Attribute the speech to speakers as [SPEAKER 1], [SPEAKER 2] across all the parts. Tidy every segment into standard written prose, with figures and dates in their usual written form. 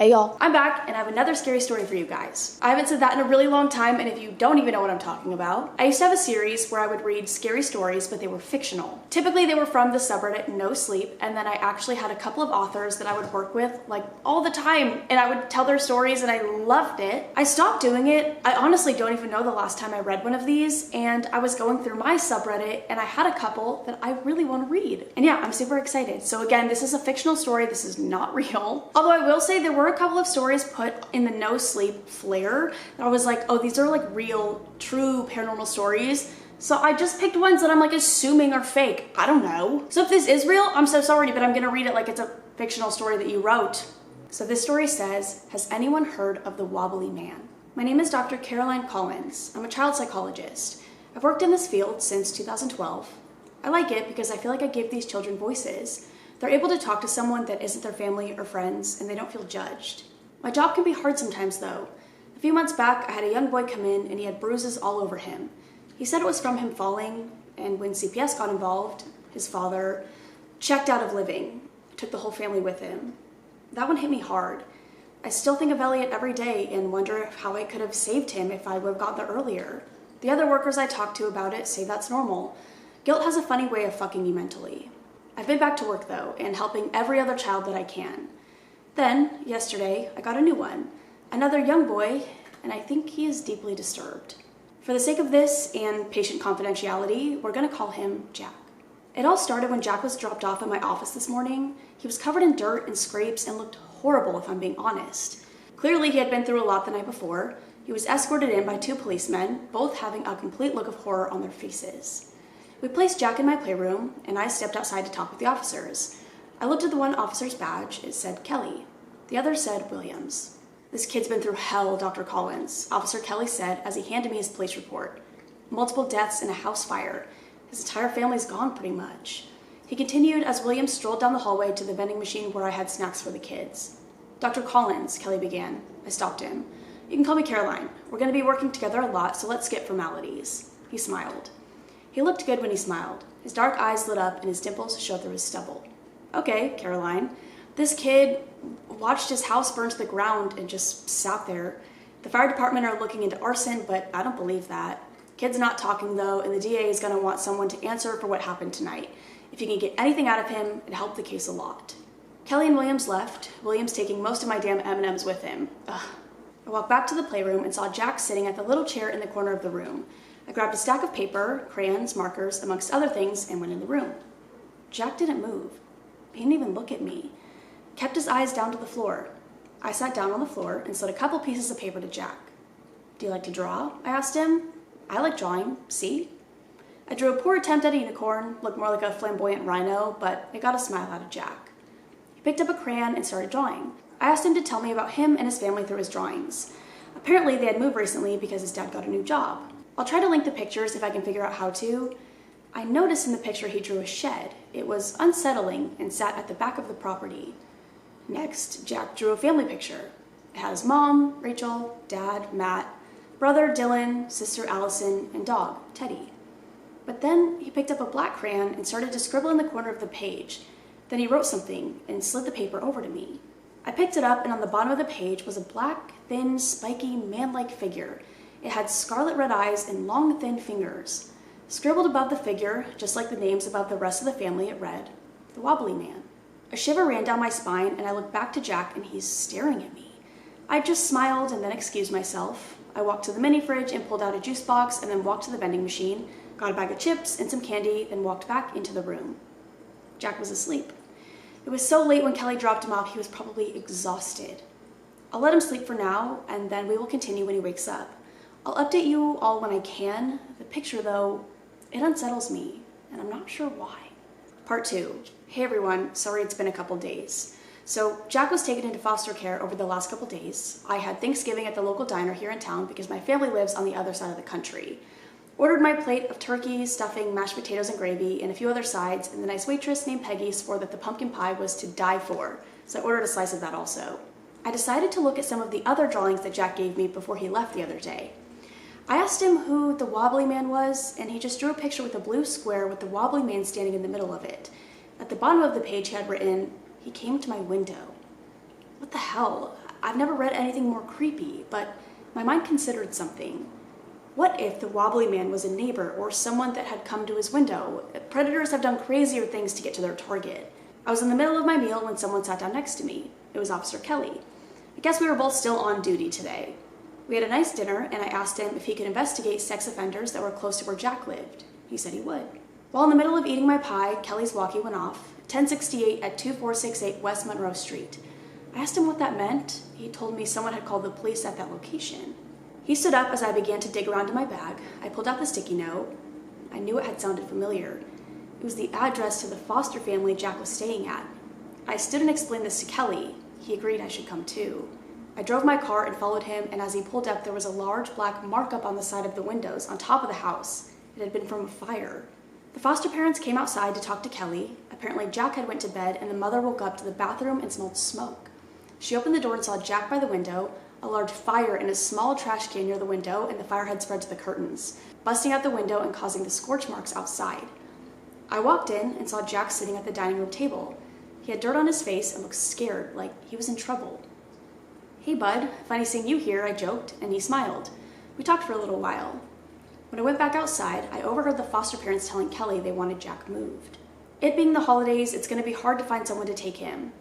[SPEAKER 1] Hey y'all, I'm back and I have another scary story for you guys. I haven't said that in a really long time, and if you don't even know what I'm talking about, I used to have a series where I would read scary stories, but they were fictional. Typically they were from the subreddit No Sleep, and then I actually had a couple of authors that I would work with like all the time, and I would tell their stories and I loved it. I stopped doing it. I honestly don't even know the last time I read one of these, and I was going through my subreddit and I had a couple that I really want to read. And yeah, I'm super excited. So again, this is a fictional story. This is not real. Although I will say there were a couple of stories put in the No Sleep flare that I was like, oh, these are like real, true paranormal stories. So I just picked ones that I'm like assuming are fake. I don't know. So if this is real, I'm so sorry, but I'm gonna read it like it's a fictional story that you wrote. So this story says, has anyone heard of the Wobbly Man? My name is Dr. Caroline Collins. I'm a child psychologist. I've worked in this field since 2012. I like it because I feel like I give these children voices. They're able to talk to someone that isn't their family or friends, and they don't feel judged. My job can be hard sometimes though. A few months back, I had a young boy come in and he had bruises all over him. He said it was from him falling, and when CPS got involved, his father checked out of living, took the whole family with him. That one hit me hard. I still think of Elliot every day and wonder how I could have saved him if I would have got there earlier. The other workers I talked to about it say that's normal. Guilt has a funny way of fucking you mentally. I've been back to work though, and helping every other child that I can. Then, yesterday, I got a new one. Another young boy, and I think he is deeply disturbed. For the sake of this and patient confidentiality, we're gonna call him Jack. It all started when Jack was dropped off at my office this morning. He was covered in dirt and scrapes and looked horrible, if I'm being honest. Clearly, he had been through a lot the night before. He was escorted in by two policemen, both having a complete look of horror on their faces. We placed Jack in my playroom, and I stepped outside to talk with the officers. I looked at the one officer's badge. It said Kelly. The other said Williams. This kid's been through hell, Dr. Collins, Officer Kelly said as he handed me his police report. Multiple deaths in a house fire. His entire family's gone pretty much. He continued as Williams strolled down the hallway to the vending machine where I had snacks for the kids. Dr. Collins, Kelly began. I stopped him. You can call me Caroline. We're going to be working together a lot, so let's skip formalities. He smiled. He looked good when he smiled. His dark eyes lit up and his dimples showed through his stubble. Okay, Caroline. This kid watched his house burn to the ground and just sat there. The fire department are looking into arson, but I don't believe that. Kid's not talking though, and the DA is gonna want someone to answer for what happened tonight. If you can get anything out of him, it'd help the case a lot. Kelly and Williams left, Williams taking most of my damn M&Ms with him. Ugh. I walked back to the playroom and saw Jack sitting at the little chair in the corner of the room. I grabbed a stack of paper, crayons, markers, amongst other things, and went in the room. Jack didn't move. He didn't even look at me. Kept his eyes down to the floor. I sat down on the floor and slid a couple pieces of paper to Jack. Do you like to draw? I asked him. I like drawing. See? I drew a poor attempt at a unicorn, looked more like a flamboyant rhino, but it got a smile out of Jack. He picked up a crayon and started drawing. I asked him to tell me about him and his family through his drawings. Apparently they had moved recently because his dad got a new job. I'll try to link the pictures if I can figure out how to. I noticed in the picture he drew a shed. It was unsettling and sat at the back of the property. Next, Jack drew a family picture. It had his mom, Rachel, dad, Matt, brother, Dylan, sister, Allison, and dog, Teddy. But then he picked up a black crayon and started to scribble in the corner of the page. Then he wrote something and slid the paper over to me. I picked it up, and on the bottom of the page was a black, thin, spiky, man-like figure. It had scarlet red eyes and long, thin fingers. Scribbled above the figure, just like the names above the rest of the family, it read, the Wobbly Man. A shiver ran down my spine, and I looked back to Jack, and he's staring at me. I just smiled and then excused myself. I walked to the mini fridge and pulled out a juice box, and then walked to the vending machine, got a bag of chips and some candy, then walked back into the room. Jack was asleep. It was so late when Kelly dropped him off, he was probably exhausted. I'll let him sleep for now, and then we will continue when he wakes up. I'll update you all when I can. The picture, though, it unsettles me, and I'm not sure why. Part 2. Hey everyone, sorry it's been a couple days. So Jack was taken into foster care over the last couple days. I had Thanksgiving at the local diner here in town because my family lives on the other side of the country. Ordered my plate of turkey, stuffing, mashed potatoes and gravy, and a few other sides, and the nice waitress named Peggy swore that the pumpkin pie was to die for, so I ordered a slice of that also. I decided to look at some of the other drawings that Jack gave me before he left the other day. I asked him who the Wobbly Man was, and he just drew a picture with a blue square with the Wobbly Man standing in the middle of it. At the bottom of the page he had written, "He came to my window." What the hell? I've never read anything more creepy, but my mind considered something. What if the Wobbly Man was a neighbor or someone that had come to his window? Predators have done crazier things to get to their target. I was in the middle of my meal when someone sat down next to me. It was Officer Kelly. I guess we were both still on duty today. We had a nice dinner, and I asked him if he could investigate sex offenders that were close to where Jack lived. He said he would. While in the middle of eating my pie, Kelly's walkie went off, 1068 at 2468 West Monroe Street. I asked him what that meant. He told me someone had called the police at that location. He stood up as I began to dig around in my bag. I pulled out the sticky note. I knew it had sounded familiar. It was the address to the foster family Jack was staying at. I stood and explained this to Kelly. He agreed I should come too. I drove my car and followed him, and as he pulled up, there was a large black mark on the side of the windows on top of the house. It had been from a fire. The foster parents came outside to talk to Kelly. Apparently Jack had went to bed, and the mother woke up to the bathroom and smelled smoke. She opened the door and saw Jack by the window, a large fire in a small trash can near the window, and the fire had spread to the curtains, busting out the window and causing the scorch marks outside. I walked in and saw Jack sitting at the dining room table. He had dirt on his face and looked scared, like he was in trouble. "Hey bud, funny seeing you here," I joked, and he smiled. We talked for a little while. When I went back outside, I overheard the foster parents telling Kelly they wanted Jack moved. It being the holidays, it's going to be hard to find someone to take him.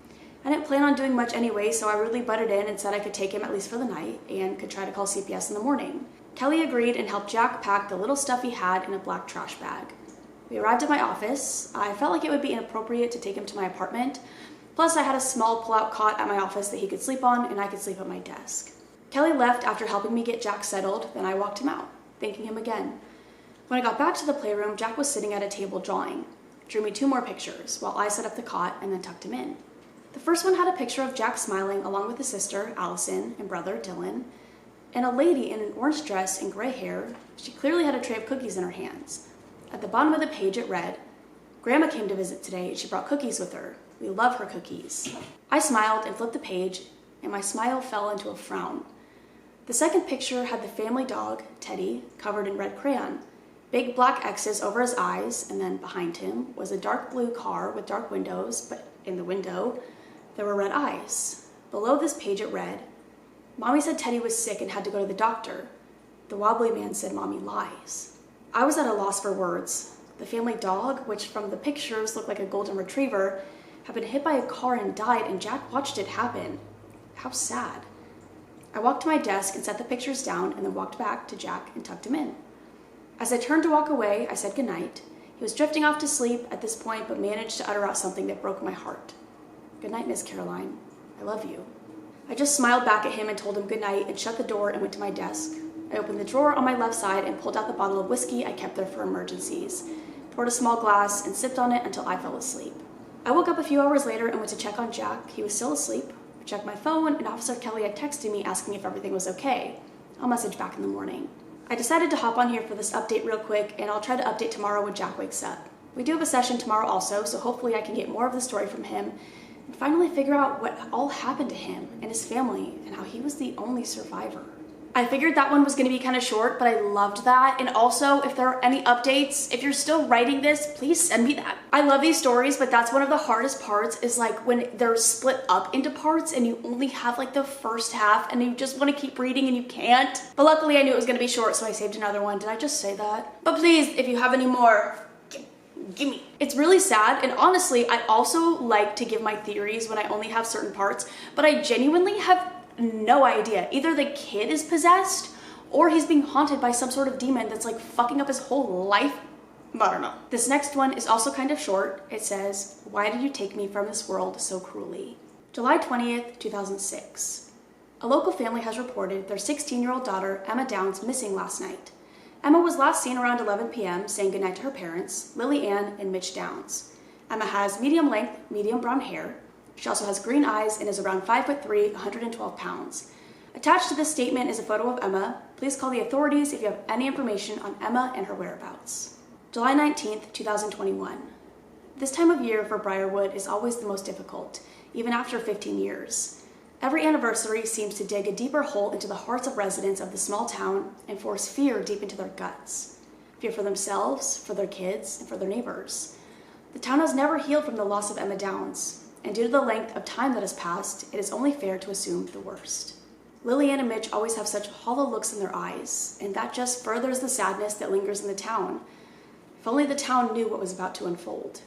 [SPEAKER 1] I didn't plan on doing much anyway, so I really butted in and said I could take him at least for the night and could try to call CPS in the morning. Kelly agreed and helped Jack pack the little stuff he had in a black trash bag. We arrived at my office. I felt like it would be inappropriate to take him to my apartment. Plus, I had a small pull-out cot at my office that he could sleep on, and I could sleep at my desk. Kelly left after helping me get Jack settled, then I walked him out, thanking him again. When I got back to the playroom, Jack was sitting at a table drawing. Drew me 2 more pictures, while I set up the cot and then tucked him in. The first one had a picture of Jack smiling along with his sister, Allison, and brother, Dylan, and a lady in an orange dress and gray hair. She clearly had a tray of cookies in her hands. At the bottom of the page it read, "Grandma came to visit today and she brought cookies with her. We love her cookies." I smiled and flipped the page, and my smile fell into a frown. The second picture had the family dog, Teddy, covered in red crayon. Big black X's over his eyes, and then behind him was a dark blue car with dark windows, but in the window there were red eyes. Below this page it read, "Mommy said Teddy was sick and had to go to the doctor. The Wobbly Man said Mommy lies." I was at a loss for words. The family dog, which from the pictures looked like a golden retriever, had been hit by a car and died, and Jack watched it happen. How sad. I walked to my desk and set the pictures down and then walked back to Jack and tucked him in. As I turned to walk away, I said goodnight. He was drifting off to sleep at this point, but managed to utter out something that broke my heart. "Good night, Miss Caroline. I love you." I just smiled back at him and told him goodnight and shut the door and went to my desk. I opened the drawer on my left side and pulled out the bottle of whiskey I kept there for emergencies, poured a small glass, and sipped on it until I fell asleep. I woke up a few hours later and went to check on Jack. He was still asleep. I checked my phone, and Officer Kelly had texted me asking if everything was okay. I'll message back in the morning. I decided to hop on here for this update real quick, and I'll try to update tomorrow when Jack wakes up. We do have a session tomorrow also, so hopefully I can get more of the story from him and finally figure out what all happened to him and his family and how he was the only survivor. I figured that one was going to be kind of short, but I loved that. And also, if there are any updates, if you're still writing this, please send me that. I love these stories, but that's one of the hardest parts, is like when they're split up into parts and you only have like the first half and you just want to keep reading and you can't. But luckily I knew it was going to be short, so I saved another one. Did I just say that? But please, if you have any more, give me. It's really sad, and honestly, I also like to give my theories when I only have certain parts, but I genuinely have no idea. Either the kid is possessed or he's being haunted by some sort of demon that's like fucking up his whole life. I don't know. This next one is also kind of short. It says, "Why did you take me from this world so cruelly?" July 20th, 2006. A local family has reported their 16-year-old daughter, Emma Downs, missing last night. Emma was last seen around 11 p.m. saying goodnight to her parents, Lily Ann and Mitch Downs. Emma has medium length, medium brown hair. She also has green eyes and is around 5'3", 112 pounds. Attached to this statement is a photo of Emma. Please call the authorities if you have any information on Emma and her whereabouts. July 19th, 2021. This time of year for Briarwood is always the most difficult, even after 15 years. Every anniversary seems to dig a deeper hole into the hearts of residents of the small town and force fear deep into their guts. Fear for themselves, for their kids, and for their neighbors. The town has never healed from the loss of Emma Downs, and due to the length of time that has passed, it is only fair to assume the worst. Lillian and Mitch always have such hollow looks in their eyes, and that just furthers the sadness that lingers in the town. If only the town knew what was about to unfold.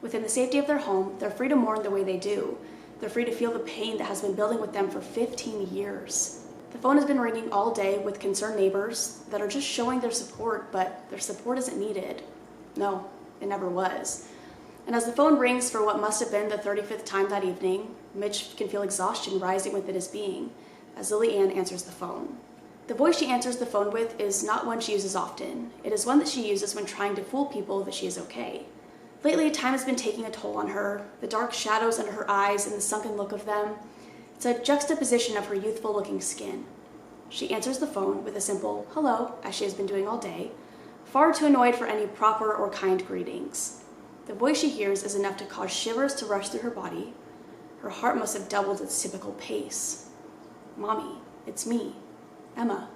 [SPEAKER 1] Within the safety of their home, they're free to mourn the way they do. They're free to feel the pain that has been building with them for 15 years. The phone has been ringing all day with concerned neighbors that are just showing their support, but their support isn't needed. No, it never was. And as the phone rings for what must have been the 35th time that evening, Mitch can feel exhaustion rising within his being as Lily Ann answers the phone. The voice she answers the phone with is not one she uses often. It is one that she uses when trying to fool people that she is okay. Lately, time has been taking a toll on her, the dark shadows under her eyes and the sunken look of them. It's a juxtaposition of her youthful-looking skin. She answers the phone with a simple hello, as she has been doing all day, far too annoyed for any proper or kind greetings. The voice she hears is enough to cause shivers to rush through her body. Her heart must have doubled its typical pace. Mommy, it's me, Emma.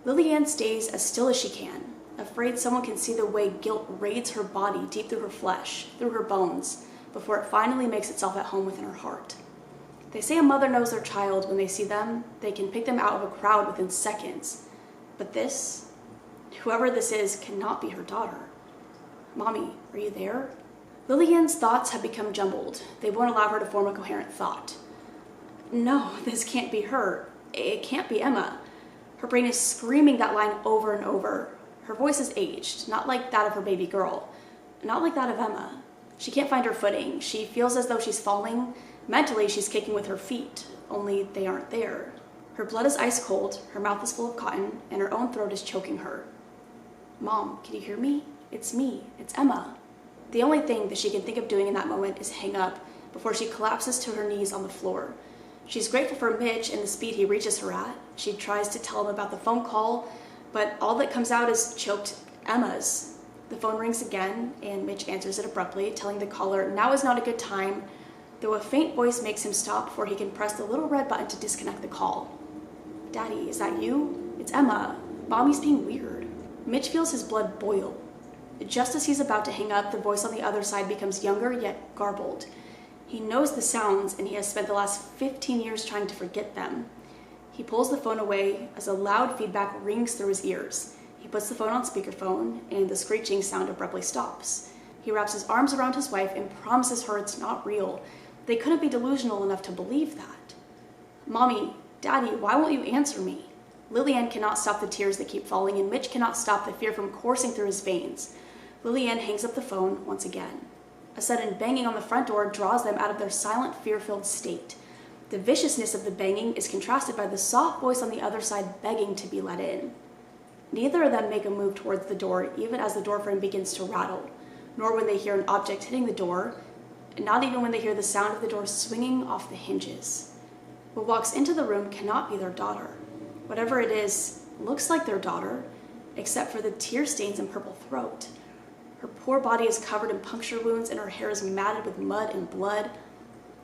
[SPEAKER 1] Lily Ann stays as still as she can, afraid someone can see the way guilt raids her body deep through her flesh, through her bones, before it finally makes itself at home within her heart. They say a mother knows their child when they see them. They can pick them out of a crowd within seconds. But this, whoever this is, cannot be her daughter. Mommy, are you there? Lily Ann's thoughts have become jumbled. They won't allow her to form a coherent thought. No, this can't be her. It can't be Emma. Her brain is screaming that line over and over. Her voice is aged, not like that of her baby girl, not like that of Emma. She can't find her footing. She feels as though she's falling. Mentally, she's kicking with her feet, only they aren't there. Her blood is ice cold, her mouth is full of cotton, and her own throat is choking her. Mom, can you hear me? It's me. It's Emma. The only thing that she can think of doing in that moment is hang up before she collapses to her knees on the floor. She's grateful for Mitch and the speed he reaches her at. She tries to tell him about the phone call, but all that comes out is choked Emma's. The phone rings again, and Mitch answers it abruptly, telling the caller now is not a good time, though a faint voice makes him stop before he can press the little red button to disconnect the call. Daddy, is that you? It's Emma. Mommy's being weird. Mitch feels his blood boil. Just as he's about to hang up, the voice on the other side becomes younger yet garbled. He knows the sounds, and he has spent the last 15 years trying to forget them. He pulls the phone away as a loud feedback rings through his ears. He puts the phone on speakerphone, and the screeching sound abruptly stops. He wraps his arms around his wife and promises her it's not real. They couldn't be delusional enough to believe that. Mommy, Daddy, why won't you answer me? Lily Ann cannot stop the tears that keep falling, and Mitch cannot stop the fear from coursing through his veins. Lily Ann hangs up the phone once again. A sudden banging on the front door draws them out of their silent, fear-filled state. The viciousness of the banging is contrasted by the soft voice on the other side begging to be let in. Neither of them make a move towards the door, even as the doorframe begins to rattle, nor when they hear an object hitting the door, and not even when they hear the sound of the door swinging off the hinges. What walks into the room cannot be their daughter. Whatever it is, looks like their daughter, except for the tear stains and purple throat. Her poor body is covered in puncture wounds and her hair is matted with mud and blood.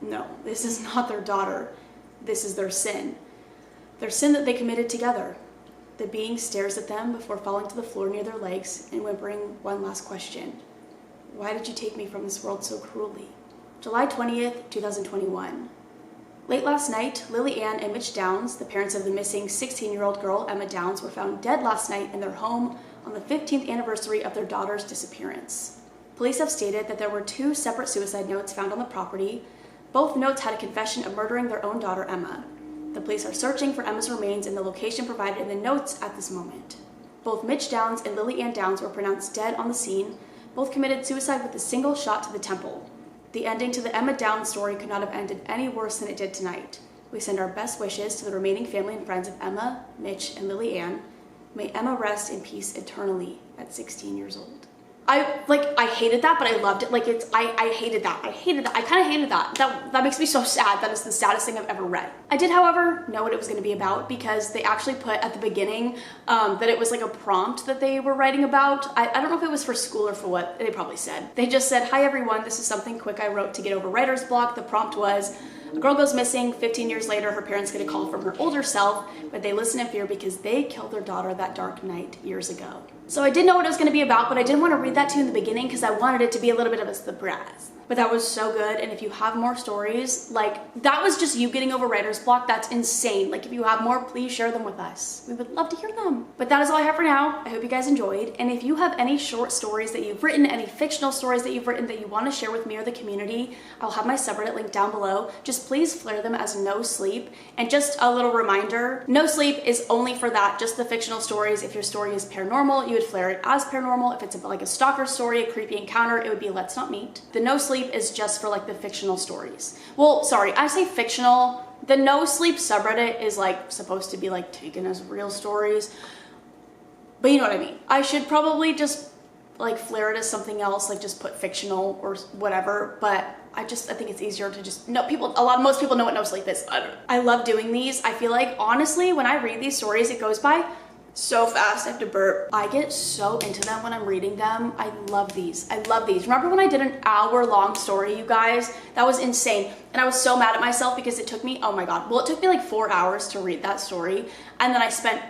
[SPEAKER 1] No, this is not their daughter. This is their sin. Their sin that they committed together. The being stares at them before falling to the floor near their legs and whimpering one last question. Why did you take me from this world so cruelly? July 20th, 2021. Late last night, Lily Ann and Mitch Downs, the parents of the missing 16-year-old girl Emma Downs, were found dead last night in their home on the 15th anniversary of their daughter's disappearance. Police have stated that there were 2 separate suicide notes found on the property. Both notes had a confession of murdering their own daughter, Emma. The police are searching for Emma's remains in the location provided in the notes at this moment. Both Mitch Downs and Lily Ann Downs were pronounced dead on the scene. Both committed suicide with a single shot to the temple. The ending to the Emma Downs story could not have ended any worse than it did tonight. We send our best wishes to the remaining family and friends of Emma, Mitch, and Lily Ann. May Emma rest in peace eternally at 16 years old. I hated that, but I loved it. I hated that. I kind of hated that. That makes me so sad. That is the saddest thing I've ever read. I did, however, know what it was going to be about because they actually put at the beginning that it was like a prompt that they were writing about. I don't know if it was for school or for what they probably said. They just said, "Hi everyone, this is something quick I wrote to get over writer's block." The prompt was, a girl goes missing. 15 years later, her parents get a call from her older self, but they listen in fear because they killed their daughter that dark night years ago. So I didn't know what it was going to be about, but I didn't want to read that to you in the beginning because I wanted it to be a little bit of a surprise. But that was so good, and if you have more stories, like, that was just you getting over writer's block. That's insane. Like, if you have more, please share them with us. We would love to hear them. But that is all I have for now. I hope you guys enjoyed, and if you have any short stories that you've written, any fictional stories that you've written that you want to share with me or the community, I'll have my subreddit link down below. Just please flare them as no sleep, and just a little reminder, no sleep is only for that, just the fictional stories. If your story is paranormal, you would flare it as paranormal. If it's like a stalker story, a creepy encounter, it would be let's not meet. The no sleep is just for like the fictional stories. Well, sorry, I say fictional. The no sleep subreddit is like supposed to be like taken as real stories, but you know what I mean. I should probably just like flare it as something else, like just put fictional or whatever, but I think it's easier to just know. Most people know what no sleep is. I love doing these. I feel like honestly when I read these stories, it goes by so fast. I have to burp. I get so into them when I'm reading them. I love these. I love these. Remember when I did an hour-long story, you guys? That was insane. And I was so mad at myself because it took me, oh my God. Well, it took me like 4 hours to read that story. And then I spent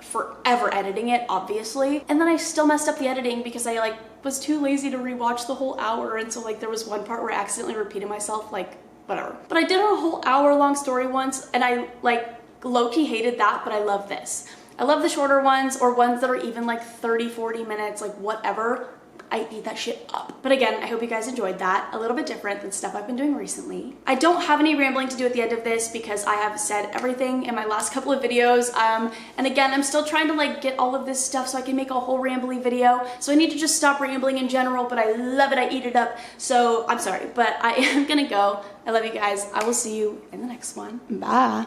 [SPEAKER 1] forever editing it, obviously. And then I still messed up the editing because I like was too lazy to rewatch the whole hour. And so like there was one part where I accidentally repeated myself, like whatever. But I did a whole hour-long story once and I like low-key hated that, but I love this. I love the shorter ones or ones that are even like 30, 40 minutes, like whatever. I eat that shit up. But again, I hope you guys enjoyed that. A little bit different than stuff I've been doing recently. I don't have any rambling to do at the end of this because I have said everything in my last couple of videos. And again, I'm still trying to like get all of this stuff so I can make a whole rambly video. So I need to just stop rambling in general, but I love it. I eat it up. So I'm sorry, but I am gonna go. I love you guys. I will see you in the next one. Bye.